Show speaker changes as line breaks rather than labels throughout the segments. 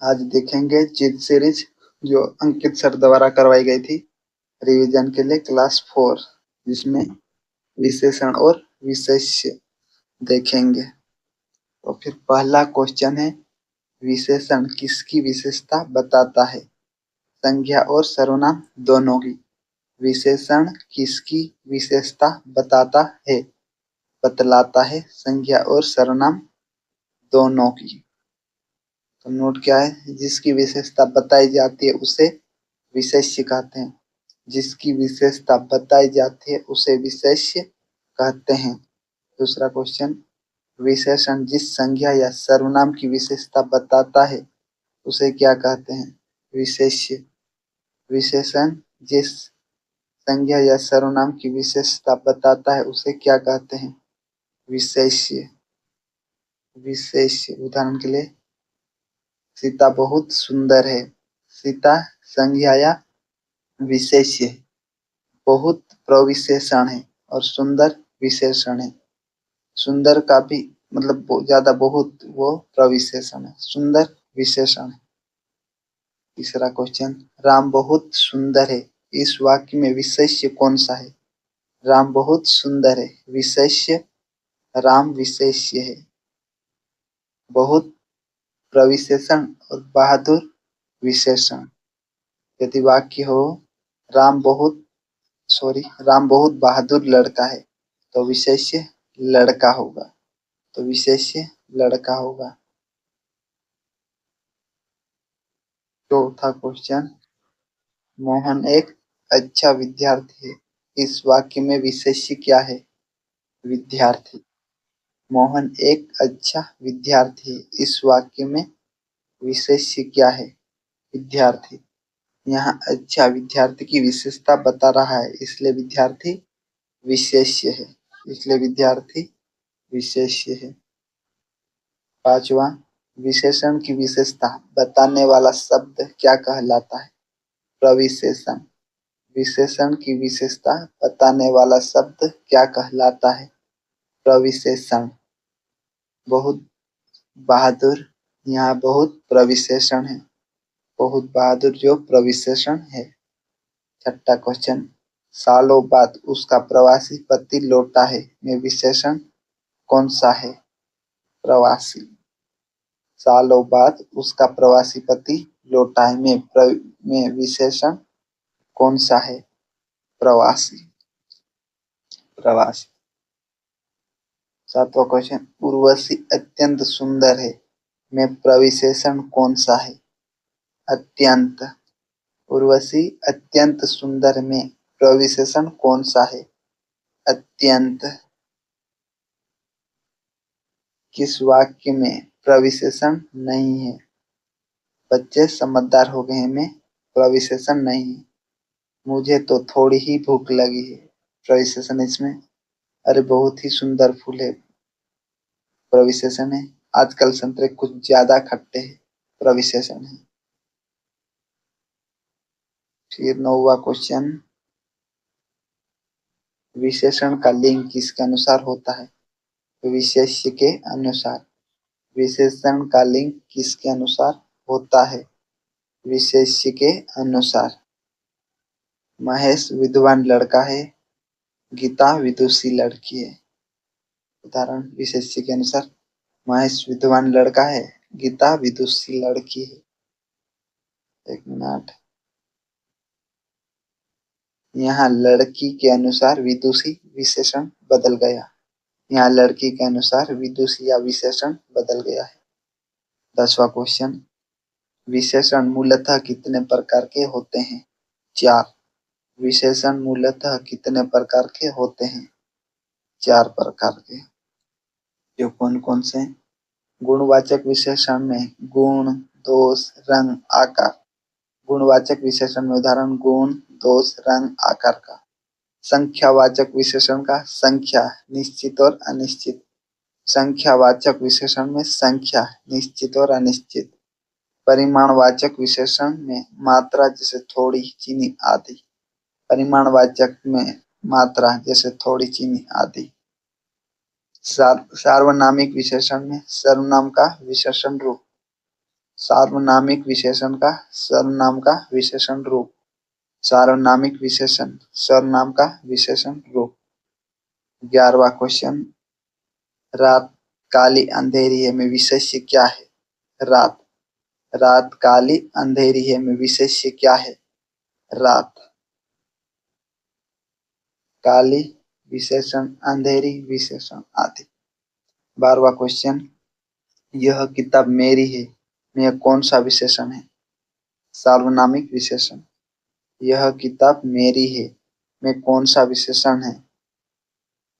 आज देखेंगे जीत सीरीज जो अंकित सर द्वारा करवाई गई थी रिवीजन के लिए क्लास 4, जिसमें विशेषण और विशेष्य देखेंगे। तो फिर पहला क्वेश्चन है, विशेषण किसकी विशेषता बताता है? संज्ञा और सर्वनाम दोनों की। विशेषण किसकी विशेषता बताता है, बतलाता है? संज्ञा और सर्वनाम दोनों की। तो नोट क्या है? जिसकी विशेषता बताई जाती है उसे विशेष्य कहते हैं। जिसकी विशेषता बताई जाती है उसे विशेष्य कहते हैं। दूसरा क्वेश्चन, विशेषण जिस संज्ञा या सर्वनाम की विशेषता बताता है उसे क्या कहते हैं? विशेष्य। विशेषण जिस संज्ञा या सर्वनाम की विशेषता बताता है उसे क्या कहते हैं? विशेष्य। विशेष्य उदाहरण के लिए, सीता बहुत सुंदर है। सीता संज्ञा या विशेष्य है। बहुत प्रविशेषण है और सुंदर विशेषण है। सुंदर का भी मतलब ज्यादा बहुत वो प्रविशेषण है, सुंदर विशेषण है। तीसरा क्वेश्चन, राम बहुत सुंदर है, इस वाक्य में विशेष्य कौन सा है? राम बहुत सुंदर है, विशेष्य राम विशेष्य है। बहुत प्रविशेषण और बहादुर विशेषण। यदि वाक्य हो राम बहुत बहादुर लड़का है, तो विशेष्य लड़का होगा। तो विशेष्य लड़का होगा। चौथा क्वेश्चन, मोहन एक अच्छा विद्यार्थी है, इस वाक्य में विशेष्य क्या है? विद्यार्थी। मोहन एक अच्छा विद्यार्थी है, इस वाक्य में विशेष्य क्या है? विद्यार्थी। यहाँ अच्छा विद्यार्थी की विशेषता बता रहा है, इसलिए विद्यार्थी विशेष्य है। इसलिए विद्यार्थी विशेष्य है। पांचवा, विशेषण की विशेषता बताने वाला शब्द क्या कहलाता है? प्रविशेषण। विशेषण की विशेषता बताने वाला शब्द क्या कहलाता है? प्रविशेषण। बहुत बहादुर, यहाँ बहुत प्रविशेषण है। बहुत बहादुर जो प्रविशेषण है। छठा क्वेश्चन, सालों बाद उसका प्रवासी पति लौटा है में विशेषण कौन सा है? प्रवासी। सालों बाद उसका प्रवासी पति लौटा है में विशेषण कौन सा है? प्रवासी। प्रवासी। सातवां क्वेश्चन, उर्वशी अत्यंत सुंदर है में प्रविशेषण कौन सा है? अत्यंत। उर्वशी अत्यंत सुंदर में प्रविशेषण कौन सा है? अत्यंत। किस वाक्य में प्रविशेषण नहीं है? बच्चे समझदार हो गए में प्रविशेषण नहीं है। मुझे तो थोड़ी ही भूख लगी है, प्रविशेषण इसमें। अरे बहुत ही सुंदर फूल है, प्रविशेषण है। आजकल संतरे कुछ ज्यादा खट्टे हैं, प्रविशेषण है। फिर 9वां क्वेश्चन, विशेषण का लिंग किसके अनुसार होता है? विशेष्य के अनुसार। विशेषण का लिंग किसके अनुसार होता है? विशेष्य के अनुसार। महेश विद्वान लड़का है, गीता विदुषी लड़की है। उदाहरण विशेष्य के अनुसार, महेश विद्वान लड़का है, गीता विदुषी लड़की है। एक मिनट, यहाँ लड़की के अनुसार विदुषी विशेषण बदल गया। यहाँ लड़की के अनुसार विदुषी या विशेषण बदल गया है। 10वां क्वेश्चन, विशेषण मूलतः कितने प्रकार के होते हैं? 4। विशेषण मूलतः कितने प्रकार के होते हैं? 4 प्रकार के। जो कौन कौन से? गुणवाचक विशेषण में गुण, दोष, रंग, आकार। गुणवाचक विशेषण में उदाहरण गुण, दोष, रंग, आकार का। संख्यावाचक विशेषण का संख्या, निश्चित और अनिश्चित। संख्यावाचक विशेषण में संख्या, निश्चित और अनिश्चित। परिमाणवाचक विशेषण में मात्रा जैसे थोड़ी, चीनी आदि। परिमाणवाचक में मात्रा जैसे थोड़ी, चीनी आदि। सार्वनामिक विशेषण में सर्वनाम का विशेषण रूप। सार्वनामिक विशेषण का सर्वनाम का विशेषण रूप। सार्वनामिक विशेषण सर्वनाम का विशेषण रूप। 11वां क्वेश्चन, रात काली अंधेरी है में विशेष्य क्या है? रात। रात काली अंधेरी है में विशेष्य क्या है? रात। काली विशेषण, अंधेरी विशेषण आदि। 12वां क्वेश्चन, यह किताब मेरी है में यह कौन सा विशेषण है? सार्वनामिक विशेषण। यह किताब मेरी है में कौन सा विशेषण है?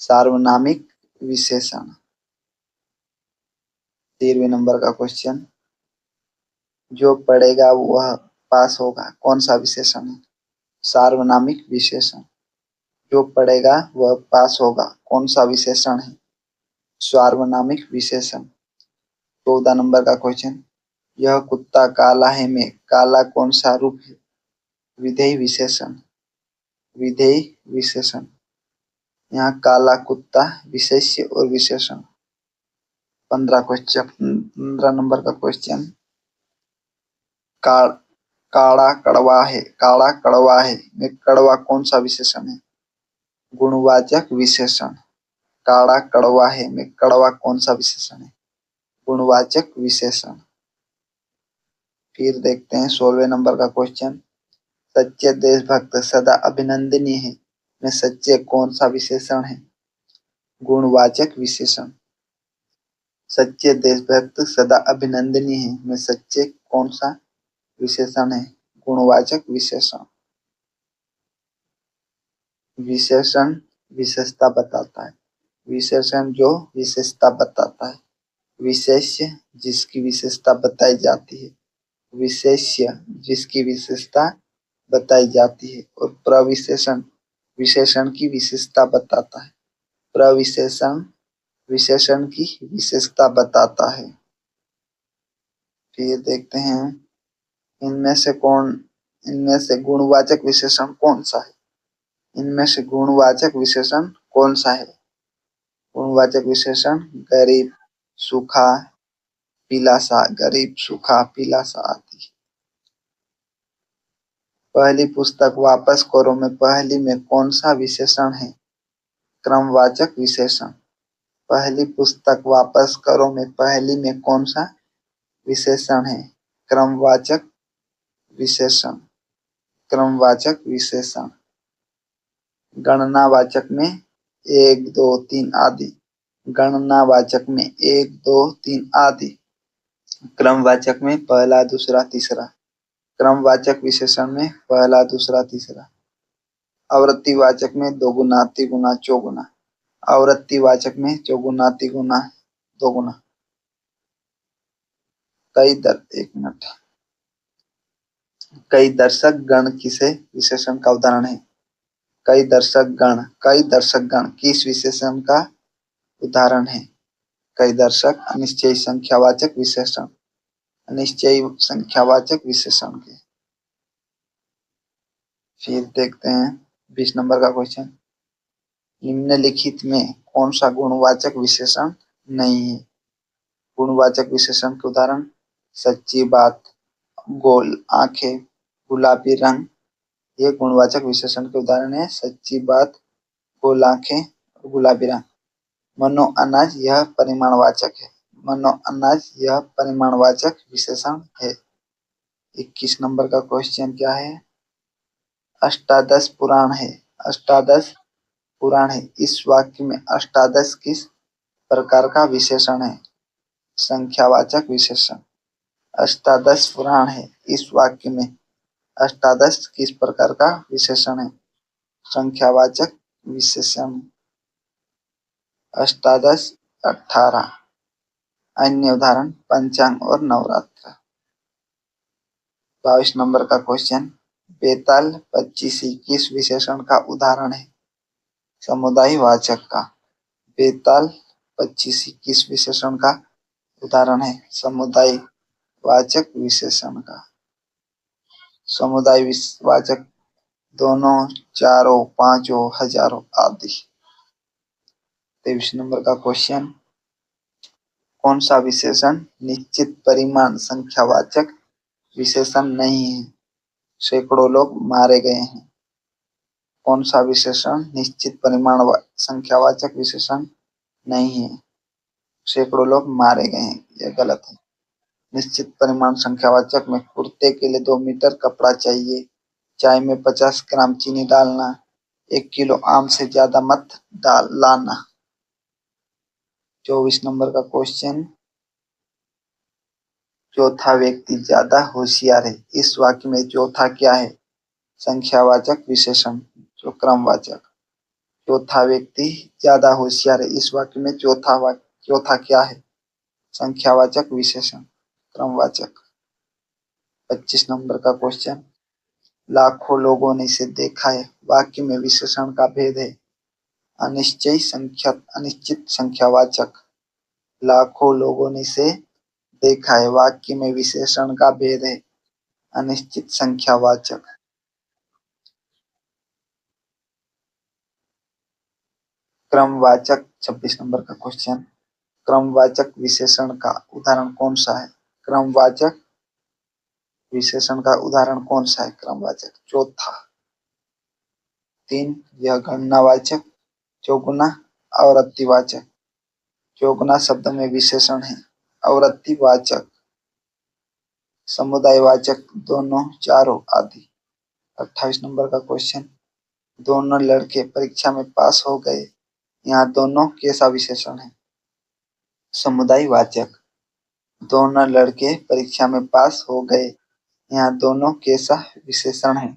सार्वनामिक विशेषण। 13वें नंबर का क्वेश्चन, जो पढ़ेगा वह पास होगा कौन सा विशेषण है? सार्वनामिक विशेषण। जो पढ़ेगा वह पास होगा कौन सा विशेषण है? सार्वनामिक विशेषण। 14 नंबर का क्वेश्चन, यह कुत्ता काला है में काला कौन सा रूप है? विधेय विशेषण। विधेय विशेषण। यहाँ काला कुत्ता विशेष्य और विशेषण। 15 नंबर का क्वेश्चन, काड़ा कड़वा है, काड़ा कड़वा है में कड़वा कौन सा विशेषण है? गुणवाचक विशेषण। काड़ा कड़वा है में कड़वा कौन सा विशेषण है? गुणवाचक विशेषण। फिर देखते हैं 16वें नंबर का क्वेश्चन, सच्चे देशभक्त सदा अभिनंदनीय है में सच्चे कौन सा विशेषण है? गुणवाचक विशेषण। सच्चे देशभक्त सदा अभिनंदनीय है में सच्चे कौन सा विशेषण है? गुणवाचक विशेषण। विशेषण विशेषता बताता है। विशेषण जो विशेषता बताता है। विशेष्य जिसकी विशेषता बताई जाती है। विशेष्य जिसकी विशेषता बताई जाती है। और प्रविशेषण विशेषण की विशेषता बताता है। प्रविशेषण विशेषण की विशेषता बताता है। फिर देखते हैं इनमें से गुणवाचक विशेषण कौन सा है? इनमें से गुणवाचक विशेषण कौन सा है? गुणवाचक विशेषण गरीब, सूखा, पीला सा। गरीब, सूखा, पीला सा आदि। पहली पुस्तक वापस करो में पहली में कौन सा विशेषण है? क्रमवाचक विशेषण। पहली पुस्तक वापस करो में पहली में कौन सा विशेषण है? क्रमवाचक विशेषण। क्रमवाचक विशेषण। गणनावाचक में 1, 2, 3 आदि। गणनावाचक में 1, 2, 3 आदि। क्रमवाचक में पहला, दूसरा, तीसरा। क्रमवाचक विशेषण में पहला, दूसरा, तीसरा। आवृत्तिवाचक में दोगुना, तिगुना, चौगुना। आवृत्तिवाचक में चौगुना, तिगुना, दोगुना। एक मिनट। कई दर्शक गण किसे विशेषण का उदाहरण है? कई दर्शक गण किस विशेषण का उदाहरण है? कई दर्शक अनिश्चयी संख्यावाचक विशेषण। अनिश्चयी संख्यावाचक विशेषण के। फिर देखते हैं 20 नंबर का क्वेश्चन, निम्नलिखित में कौन सा गुणवाचक विशेषण नहीं है? गुणवाचक विशेषण के उदाहरण, सच्ची बात, गोल आंखें, गुलाबी रंग। ये गुणवाचक विशेषण के उदाहरण है। सच्ची बात, गोल आंखें और गुलाबी रंग। मनो अनाज यह परिमाणवाचक है। मनो अनाज यह परिमाणवाचक विशेषण है। 21 नंबर का क्वेश्चन क्या है? अष्टादश पुराण है। अष्टादश पुराण है। इस वाक्य में अष्टादश किस प्रकार का विशेषण है? संख्यावाचक विशेषण। अष्टादश पुराण है। इस वाक्य में अष्टादश किस प्रकार का विशेषण है? संख्यावाचक विशेषण। अष्टादश 18। अन्य उदाहरण पंचांग और नवरात्र। 22 नंबर का क्वेश्चन, बेताल पच्चीसी किस विशेषण का उदाहरण है? समुदाय वाचक का। बेताल पच्चीसी किस विशेषण का उदाहरण है? समुदाय वाचक विशेषण का। समुदाय वाचक दोनों, चारों, पांचों, हजारों आदि। 23 नंबर का क्वेश्चन, कौन सा विशेषण निश्चित परिमाण संख्यावाचक विशेषण नहीं है? सैकड़ों लोग मारे गए हैं। कौन सा विशेषण निश्चित परिमाण संख्यावाचक विशेषण नहीं है? सैकड़ों लोग मारे गए हैं, यह गलत है। निश्चित परिमाण संख्यावाचक में कुर्ते के लिए 2 मीटर कपड़ा चाहिए, चाय में 50 ग्राम चीनी डालना, 1 किलो आम से ज्यादा मत लाना। 24 नंबर का क्वेश्चन, चौथा व्यक्ति ज्यादा होशियार है, इस वाक्य में चौथा क्या है? संख्यावाचक विशेषण जो क्रमवाचक। चौथा व्यक्ति ज्यादा होशियार है, इस वाक्य में चौथा क्या है? संख्यावाचक विशेषण क्रमवाचक। 25 नंबर का क्वेश्चन, लाखों लोगों ने इसे देखा है, वाक्य में विशेषण का भेद है। अनिश्चित संख्यावाचक। लाखों लोगों ने इसे देखा है, वाक्य में विशेषण का भेद है। अनिश्चित संख्यावाचक। क्रमवाचक। 26 नंबर का क्वेश्चन, क्रमवाचक विशेषण का उदाहरण कौन सा है? क्रमवाचक विशेषण का उदाहरण कौन सा है? क्रमवाचक। चौथा। 3, यह गणनावाचक। चौगुना आवृत्तिवाचक। चौगुना शब्द में विशेषण है। आवृत्तिवाचक। समुदायवाचक, दोनों, चारों आदि। 28 नंबर का क्वेश्चन, दोनों लड़के परीक्षा में पास हो गए, यहाँ दोनों कैसा विशेषण है? समुदायवाचक। दोनों लड़के परीक्षा में पास हो गए, यहाँ दोनों कैसा विशेषण है?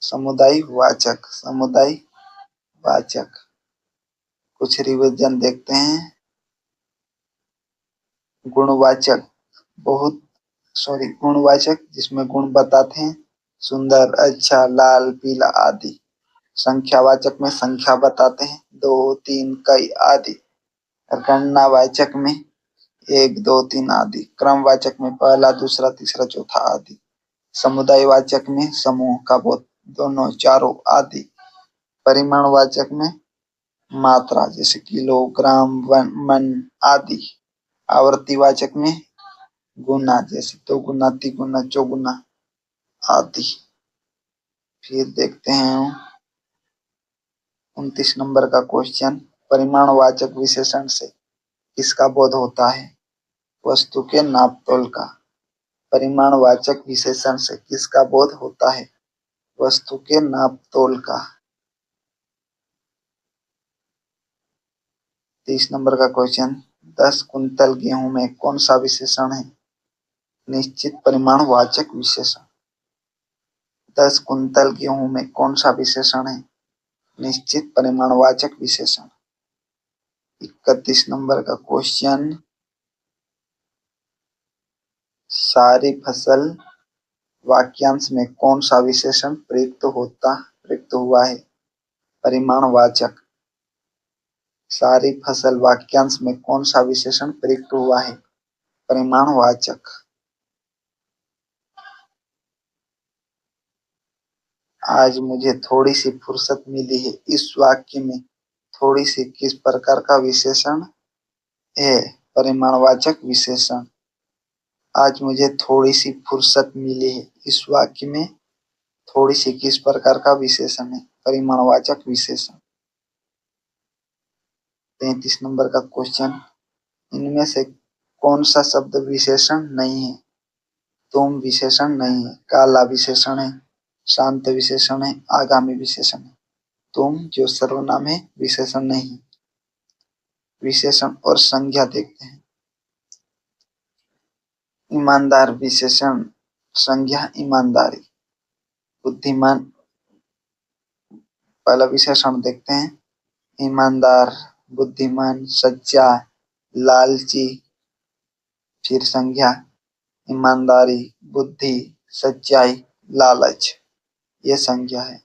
समुदायवाचक। समुदायवाचक। कुछ रिवीजन देखते हैं। गुणवाचक, गुणवाचक जिसमें गुण बताते हैं, सुंदर, अच्छा, लाल, पीला आदि। संख्यावाचक में संख्या बताते हैं, 2, 3, कई आदि। गणनावाचक में 1, 2, 3 आदि। क्रमवाचक में पहला, दूसरा, तीसरा, चौथा आदि। समुदायवाचक में समूह का बोध, दोनों, चारों आदि। परिमाणवाचक में मात्रा, जैसे किलो, ग्राम, मन आदि। आवृत्तिवाचक में गुना, जैसे 2 गुना, 3 गुना, 4 गुना आदि। फिर देखते हैं 29 नंबर का क्वेश्चन, परिमाणवाचक विशेषण से किसका बोध होता है? वस्तु के नापतोल का। परिमाणवाचक विशेषण से किसका बोध होता है? वस्तु के नापतोल का। 30 नंबर का क्वेश्चन, 10 कुंतल गेहूं में कौन सा विशेषण है? निश्चित परिमाणवाचक विशेषण। 10 कुंतल गेहूं में कौन सा विशेषण है? निश्चित परिमाणवाचक विशेषण। 31 नंबर का क्वेश्चन, सारी फसल वाक्यांश में कौन सा विशेषण प्रयुक्त हुआ है? परिमाणवाचक। सारी फसल वाक्यांश में कौन सा विशेषण प्रयुक्त हुआ है? परिमाणवाचक। आज मुझे थोड़ी सी फुर्सत मिली है, इस वाक्य में थोड़ी सी किस प्रकार का विशेषण है? परिमाणवाचक विशेषण। आज मुझे थोड़ी सी फुर्सत मिली है, इस वाक्य में थोड़ी सी किस प्रकार का विशेषण है? परिमाणवाचक विशेषण। 33 नंबर का क्वेश्चन, इनमें से कौन सा शब्द विशेषण नहीं है? तुम विशेषण नहीं है, काला विशेषण है, शांत विशेषण है, आगामी विशेषण है। तुम जो सर्वनाम है विशेषण नहीं। विशेषण और संज्ञा देखते हैं। ईमानदार विशेषण, संज्ञा ईमानदारी। बुद्धिमान, पहला विशेषण देखते हैं, ईमानदार, बुद्धिमान, सच्चा, लालची। फिर संज्ञा, ईमानदारी, बुद्धि, सच्चाई, लालच, ये संज्ञा है।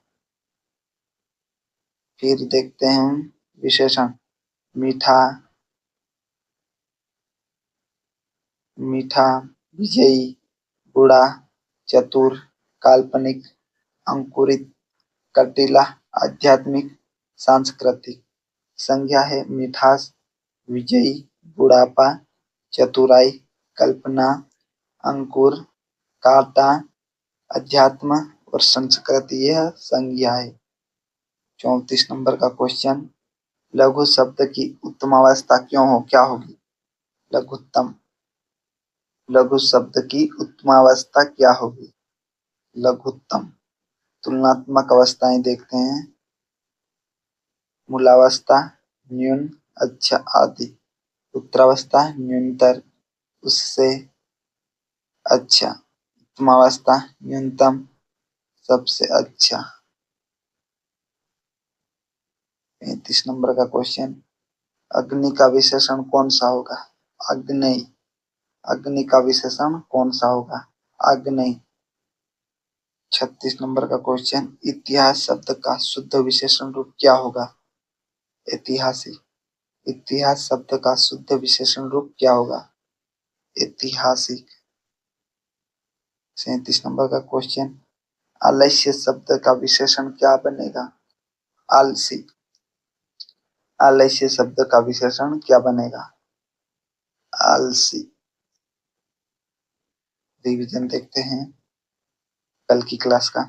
फिर देखते हैं विशेषण, मीठा, विजयी, बूढ़ा, चतुर, काल्पनिक, अंकुरित, कटीला, आध्यात्मिक, सांस्कृतिक। संज्ञा है मिठास, विजयी, बुढ़ापा, चतुराई, कल्पना, अंकुर, कांटा, अध्यात्म और संस्कृति यह संज्ञा है। 34 नंबर का क्वेश्चन, लघु शब्द की उत्तमावस्था क्या होगी? लघुत्तम। लघु शब्द की उत्तमावस्था क्या होगी? लघुत्तम। तुलनात्मक अवस्थाएं देखते हैं, मूलावस्था, न्यून, अच्छा आदि। उत्तरावस्था, न्यूनतर, उससे, अच्छा। उत्तमावस्था, न्यूनतम, सबसे अच्छा। 35 नंबर का क्वेश्चन, अग्नि का विशेषण कौन सा होगा? अग्नि। अग्नि का विशेषण कौन सा होगा? अग्नि। 36 नंबर का क्वेश्चन, इतिहास शब्द का शुद्ध विशेषण रूप क्या होगा? ऐतिहासिक। इतिहास शब्द का शुद्ध विशेषण रूप क्या होगा? ऐतिहासिक। 37 नंबर का क्वेश्चन, आलस्य शब्द का विशेषण क्या बनेगा? आलसी। आलस्य शब्द का विशेषण क्या बनेगा? आलसी। रिवीजन देखते हैं कल की क्लास का।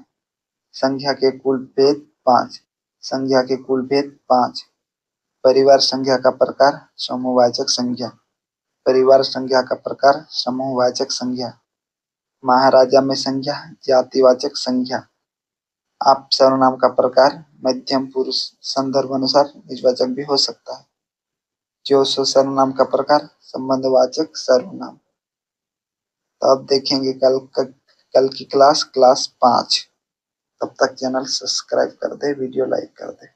संख्या के कुल भेद 5। संख्या के कुल भेद 5। परिवार संख्या का प्रकार, समूहवाचक संख्या। परिवार संख्या का प्रकार, समूहवाचक संख्या। महाराजा में संख्या, जातिवाचक संख्या। आप सर्वनाम का प्रकार, मध्यम पुरुष, संदर्भ अनुसार निजवाचक भी हो सकता है। जो सर्वनाम का प्रकार, संबंधवाचक सर्वनाम। तो अब देखेंगे कल की क्लास 5। तब तक चैनल सब्सक्राइब कर दे, वीडियो लाइक कर दे।